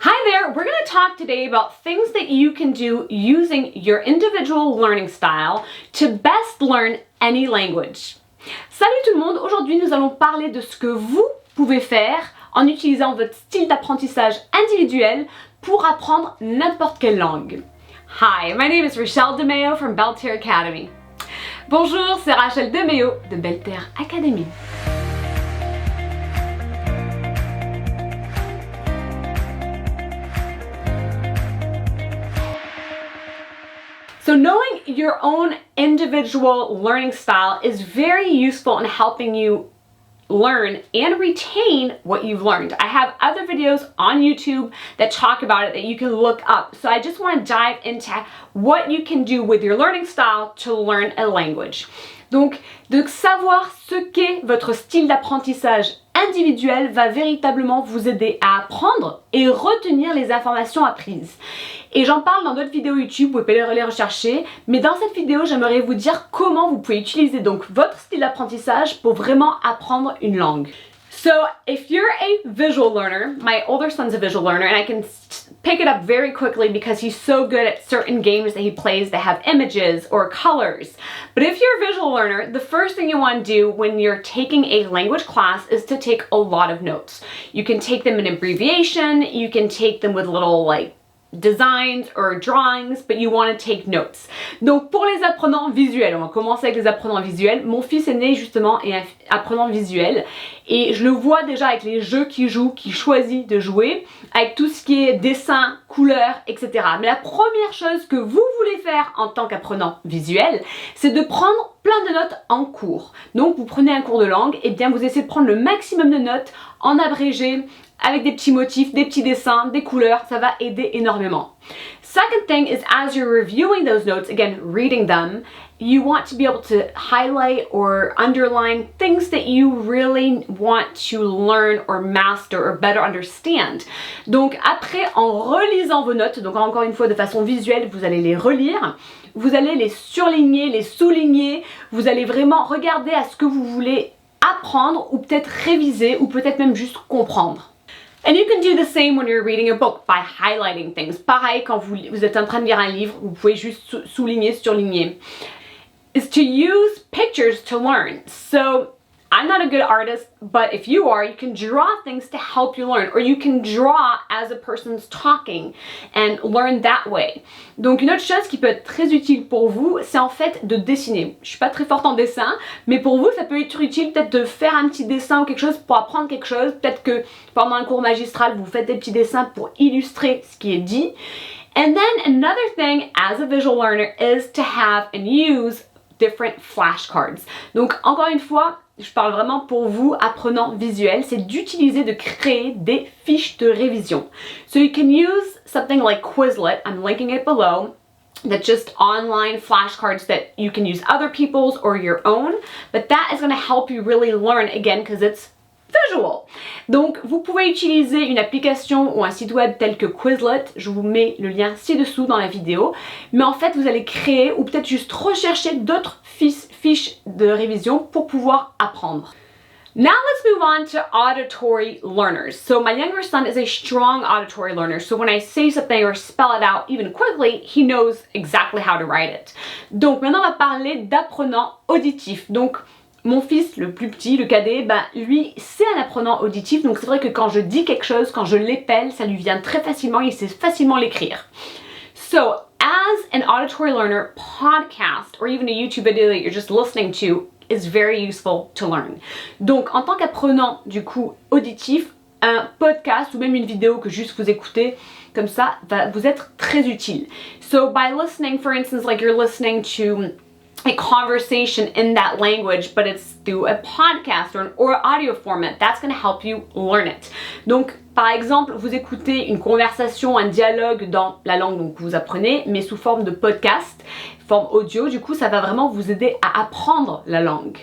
Hi there, we're going to talk today about things that you can do using your individual learning style to best learn any language. Salut tout le monde, aujourd'hui nous allons parler de ce que vous pouvez faire en utilisant votre style d'apprentissage individuel pour apprendre n'importe quelle langue. Hi, my name is Rachel DeMeo from Belterre Academy. Bonjour, c'est Rachel DeMeo de Belterre Academy. So knowing your own individual learning style is very useful in helping you learn and retain what you've learned. I have other videos on YouTube that talk about it that you can look up. So I just want to dive into what you can do with your learning style to learn a language. Donc, de savoir ce qu'est votre style d'apprentissage individuel va véritablement vous aider à apprendre et retenir les informations apprises. Et j'en parle dans d'autres vidéos YouTube, vous pouvez les rechercher, mais dans cette vidéo, j'aimerais vous dire comment vous pouvez utiliser donc votre style d'apprentissage pour vraiment apprendre une langue. So, if you're a visual learner, my older son's a visual learner, and I can pick it up very quickly because he's so good at certain games that he plays that have images or colors. But if you're a visual learner, the first thing you want to do when you're taking a language class is to take a lot of notes. You can take them in abbreviation, you can take them with little designs or drawings, but you want to take notes. Donc pour les apprenants visuels, on va commencer avec les apprenants visuels. Mon fils est né justement et apprenant visuel et je le vois déjà avec les jeux qu'il joue, qu'il choisit de jouer, avec tout ce qui est dessin, couleurs, etc. Mais la première chose que vous voulez faire en tant qu'apprenant visuel, c'est de prendre plein de notes en cours. Donc vous prenez un cours de langue, et bien vous essayez de prendre le maximum de notes en abrégé, avec des petits motifs, des petits dessins, des couleurs, ça va aider énormément. Second thing is as you're reviewing those notes, again, reading them, you want to be able to highlight or underline things that you really want to learn or master or better understand. Donc après, en relisant vos notes, donc encore une fois de façon visuelle, vous allez les relire, vous allez les surligner, les souligner, vous allez vraiment regarder à ce que vous voulez apprendre ou peut-être réviser ou peut-être même juste comprendre. And you can do the same when you're reading a book by highlighting things. Pareil, quand vous êtes en train de lire un livre, vous pouvez juste souligner, surligner. Is to use pictures to learn. So, I'm not a good artist, but if you are, you can draw things to help you learn, or you can draw as a person's talking and learn that way. Donc une autre chose qui peut être très utile pour vous, c'est en fait de dessiner. Je suis pas très forte en dessin, mais pour vous, ça peut être utile peut-être de faire un petit dessin ou quelque chose pour apprendre quelque chose. Peut-être que pendant un cours magistral, vous faites des petits dessins pour illustrer ce qui est dit. And then another thing as a visual learner is to have and use different flashcards. Donc encore une fois, je parle vraiment pour vous, apprenants visuels, c'est d'utiliser, de créer des fiches de révision. So you can use something like Quizlet, I'm linking it below, that's just online flashcards that you can use other people's or your own, but that is going to help you really learn again because it's visual. Donc vous pouvez utiliser une application ou un site web tel que Quizlet, je vous mets le lien ci-dessous dans la vidéo, mais en fait vous allez créer ou peut-être juste rechercher d'autres fiches de révision pour pouvoir apprendre. Now let's move on to auditory learners. So my younger son is a strong auditory learner, so when I say something or spell it out even quickly, he knows exactly how to write it. Donc maintenant on va parler d'apprenants auditifs. Donc mon fils, le plus petit, le cadet, lui, c'est un apprenant auditif, donc c'est vrai que quand je dis quelque chose, quand je l'épelle, ça lui vient très facilement, il sait facilement l'écrire. So, as an auditory learner, podcast, or even a YouTube video that you're just listening to, is very useful to learn. Donc, en tant qu'apprenant, du coup, auditif, un podcast ou même une vidéo que juste vous écoutez, comme ça, va vous être très utile. So, by listening, for instance, like you're listening to a conversation in that language, but it's through a podcast or audio format, that's going to help you learn it. Donc, par exemple, vous écoutez une conversation, un dialogue dans la langue donc, que vous apprenez, mais sous forme de podcast, forme audio, du coup, ça va vraiment vous aider à apprendre la langue.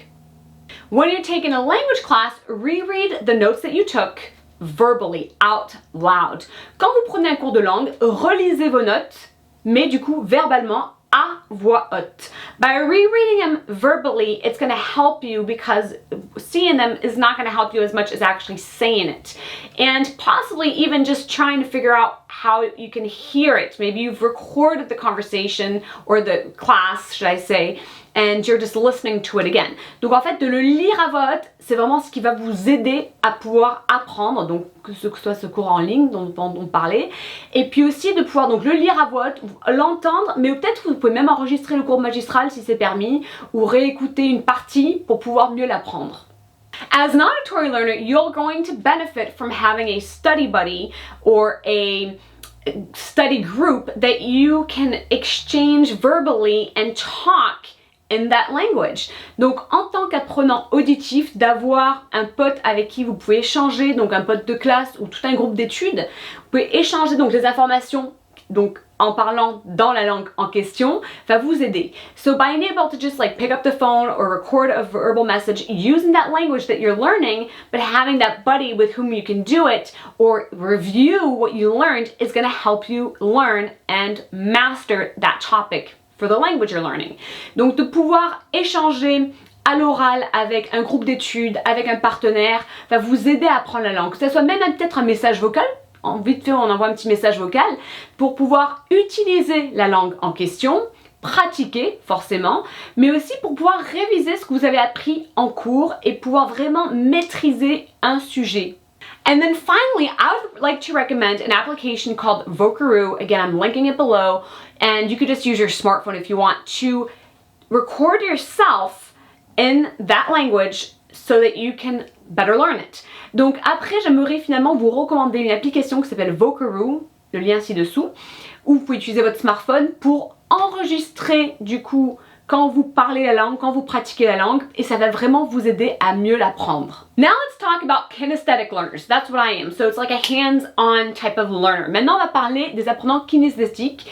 When you're taking a language class, reread the notes that you took verbally, out loud. Quand vous prenez un cours de langue, relisez vos notes, mais du coup, verbalement, à voix haute. By rereading them verbally, it's going to help you because seeing them is not going to help you as much as actually saying it. And possibly even just trying to figure out how you can hear it. Maybe you've recorded the conversation or the class, should I say, and you're just listening to it again. Donc en fait, de le lire à voix haute, c'est vraiment ce qui va vous aider à pouvoir apprendre, donc que ce soit ce cours en ligne dont on parlait, et puis aussi de pouvoir donc le lire à voix haute, l'entendre, mais peut-être vous pouvez même enregistrer le cours magistral si c'est permis, ou réécouter une partie pour pouvoir mieux l'apprendre. As an auditory learner, you're going to benefit from having a study buddy or a study group that you can exchange verbally and talk in that language. Donc en tant qu'apprenant auditif, d'avoir un pote avec qui vous pouvez échanger, donc un pote de classe ou tout un groupe d'études, vous pouvez échanger donc les informations donc en parlant dans la langue en question, va vous aider. So being able to just like pick up the phone or record a verbal message using that language that you're learning, but having that buddy with whom you can do it or review what you learned is going to help you learn and master that topic for the language you're learning. Donc de pouvoir échanger à l'oral avec un groupe d'études, avec un partenaire, va vous aider à apprendre la langue. Que ce soit même peut-être un message vocal, vite fait on envoie un petit message vocal pour pouvoir utiliser la langue en question, pratiquer forcément, mais aussi pour pouvoir réviser ce que vous avez appris en cours et pouvoir vraiment maîtriser un sujet. And then finally, I would like to recommend an application called Vocar. Again, I'm linking it below, and you could just use your smartphone if you want to record yourself in that language so that you can better learn it. Donc après, j'aimerais finalement vous recommander une application qui s'appelle Vocar, le lien ci-dessous, où vous pouvez utiliser votre smartphone pour enregistrer du coup quand vous parlez la langue, quand vous pratiquez la langue, et ça va vraiment vous aider à mieux l'apprendre. Now let's talk about kinesthetic learners. That's what I am. So it's like a hands-on type of learner. Maintenant, on va parler des apprenants kinesthétiques.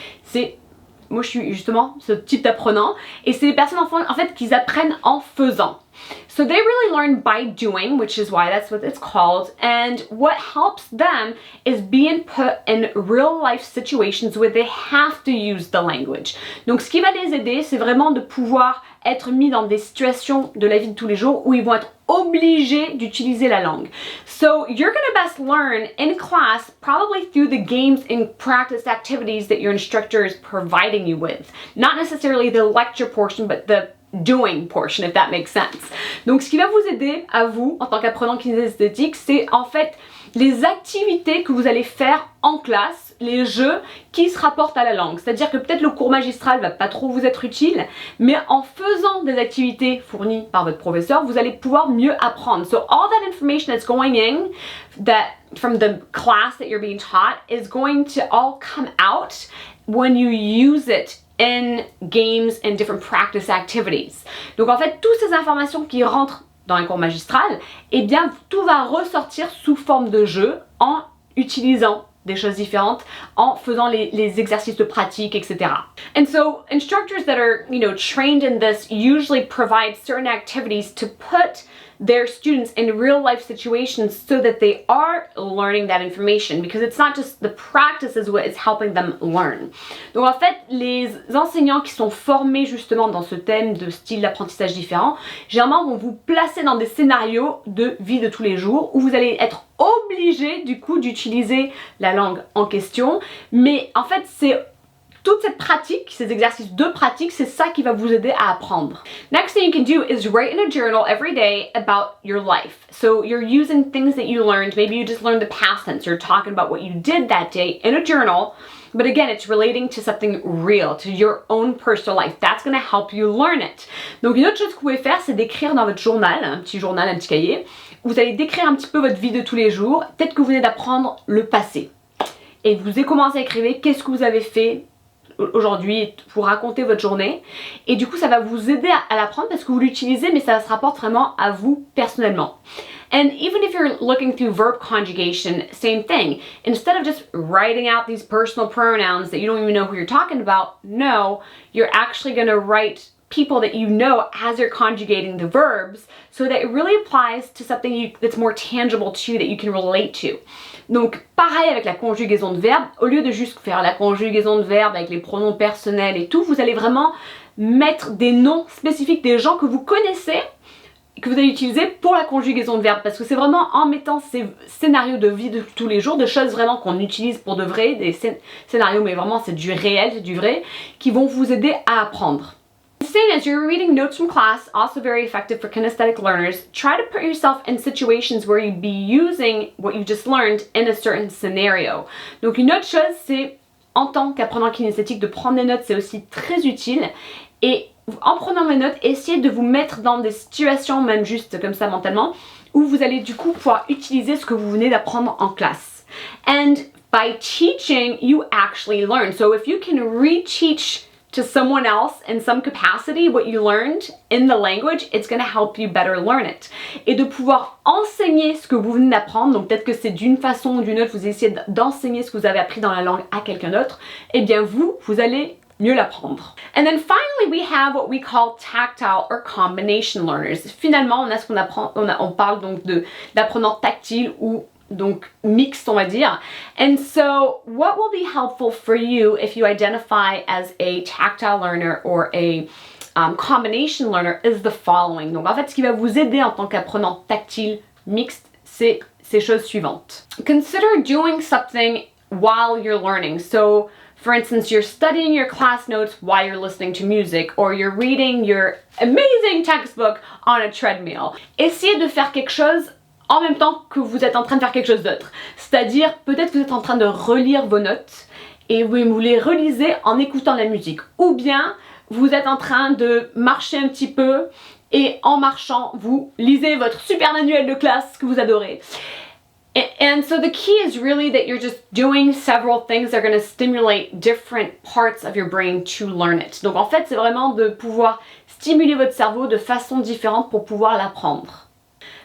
Moi, je suis justement ce type d'apprenant, et c'est les personnes en fait qui apprennent en faisant. So they really learn by doing, which is why that's what it's called, and what helps them is being put in real life situations where they have to use the language. Donc ce qui va les aider, c'est vraiment de pouvoir être mis dans des situations de la vie de tous les jours où ils vont être obligés d'utiliser la langue. So you're going to best learn in class probably through the games and practice activities that your instructor is providing you with. Not necessarily the lecture portion, but the doing portion, if that makes sense. Donc ce qui va vous aider à vous, en tant qu'apprenant kinesthétique, c'est en fait les activités que vous allez faire en classe, les jeux qui se rapportent à la langue. C'est-à-dire que peut-être le cours magistral va pas trop vous être utile, mais en faisant des activités fournies par votre professeur, vous allez pouvoir mieux apprendre. So all that information that's going in, that from the class that you're being taught, is going to all come out when you use it in games and different practice activities. Donc en fait, toutes ces informations qui rentrent dans un cours magistral, eh bien tout va ressortir sous forme de jeu en utilisant des choses différentes, en faisant les exercices de pratique, etc. And so instructors that are, trained in this usually provide certain activities to put their students in real life situations so that they are learning that information, because it's not just the practice is what is helping them learn. Donc en fait, les enseignants qui sont formés justement dans ce thème de style d'apprentissage différent, généralement vont vous placer dans des scénarios de vie de tous les jours où vous allez être obligé du coup d'utiliser la langue en question, mais en fait c'est toute cette pratique, ces exercices de pratique, c'est ça qui va vous aider à apprendre. Next thing you can do is write in a journal every day about your life. So you're using things that you learned, maybe you just learned the past tense, you're talking about what you did that day in a journal, but again, it's relating to something real, to your own personal life. That's going to help you learn it. Donc une autre chose que vous pouvez faire, c'est d'écrire dans votre journal, un petit cahier, où vous allez décrire un petit peu votre vie de tous les jours, peut-être que vous venez d'apprendre le passé. Et vous avez commencé à écrire qu'est-ce que vous avez fait aujourd'hui pour raconter votre journée, et du coup ça va vous aider à l'apprendre parce que vous l'utilisez, mais ça se rapporte vraiment à vous personnellement. And even if you're looking through verb conjugation, same thing. Instead of just writing out these personal pronouns that you don't even know who you're talking about, no, you're actually going to write people that you know as you're conjugating the verbs, so that it really applies to something that's more tangible to you, that you can relate to. Donc pareil avec la conjugaison de verbe, au lieu de juste faire la conjugaison de verbe avec les pronoms personnels et tout, vous allez vraiment mettre des noms spécifiques des gens que vous connaissez, que vous allez utiliser pour la conjugaison de verbe, parce que c'est vraiment en mettant ces scénarios de vie de tous les jours, de choses vraiment qu'on utilise pour de vrai, des scénarios mais vraiment c'est du réel, c'est du vrai, qui vont vous aider à apprendre. Same as your reading notes from class, also very effective for kinesthetic learners. Try to put yourself in situations where you'd be using what you just learned in a certain scenario. Donc une autre chose, c'est en tant qu'apprenant kinesthétique de prendre des notes, c'est aussi très utile. Et en prenant mes notes, essayez de vous mettre dans des situations, même juste comme ça mentalement, où vous allez du coup pouvoir utiliser ce que vous venez d'apprendre en classe. And by teaching, you actually learn. So if you can reteach to someone else in some capacity what you learned in the language, it's going to help you better learn it. Et de pouvoir enseigner ce que vous venez d'apprendre, donc peut-être que c'est d'une façon ou d'une autre, vous essayez d'enseigner ce que vous avez appris dans la langue à quelqu'un d'autre, eh bien vous allez mieux l'apprendre. And then finally we have what we call tactile or combination learners. Finalement, on a ce qu'on apprend, on parle donc d'apprenants tactiles ou donc mixte, on va dire. And so what will be helpful for you if you identify as a tactile learner or a combination learner is the following. Donc en fait, ce qui va vous aider en tant qu'apprenant tactile mixte, c'est ces choses suivantes. Consider doing something while you're learning. So for instance, you're studying your class notes while you're listening to music, or you're reading your amazing textbook on a treadmill. Essayez de faire quelque chose en même temps que vous êtes en train de faire quelque chose d'autre. C'est-à-dire, peut-être que vous êtes en train de relire vos notes et vous les relisez en écoutant la musique. Ou bien, vous êtes en train de marcher un petit peu et en marchant, vous lisez votre super manuel de classe que vous adorez. And so the key is really that you're just doing several things that are going to stimulate different parts of your brain to learn it. Donc en fait, c'est vraiment de pouvoir stimuler votre cerveau de façon différente pour pouvoir l'apprendre.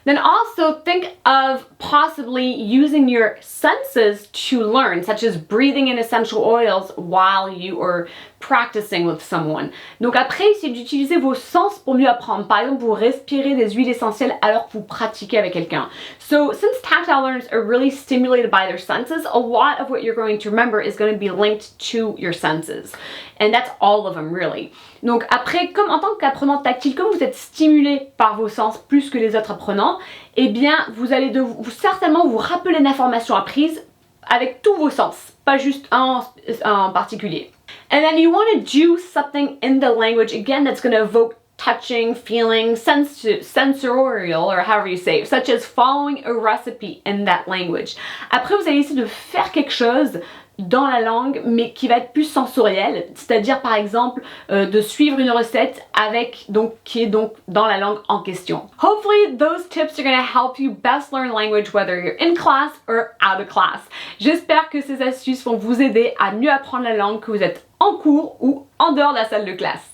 Then also think of possibly using your senses to learn, such as breathing in essential oils while you are practicing with someone. Donc après, essayez d'utiliser vos sens pour mieux apprendre. Par exemple, vous respirez des huiles essentielles alors que vous pratiquez avec quelqu'un. So since tactile learners are really stimulated by their senses, a lot of what you're going to remember is going to be linked to your senses. And that's all of them, really. Donc après, comme en tant qu'apprenant tactile, comme vous êtes stimulé par vos sens plus que les autres apprenants, eh bien vous allez certainement vous rappeler l'information apprise avec tous vos sens, pas juste un en particulier. And then you want to do something in the language, again, that's going to evoke touching, feeling, sensorial, or however you say, such as following a recipe in that language. Après, vous allez essayer de faire quelque chose dans la langue, mais qui va être plus sensoriel, c'est-à-dire par exemple de suivre une recette qui est donc dans la langue en question. Hopefully those tips are going to help you best learn language whether you're in class or out of class. J'espère que ces astuces vont vous aider à mieux apprendre la langue que vous êtes en cours ou en dehors de la salle de classe.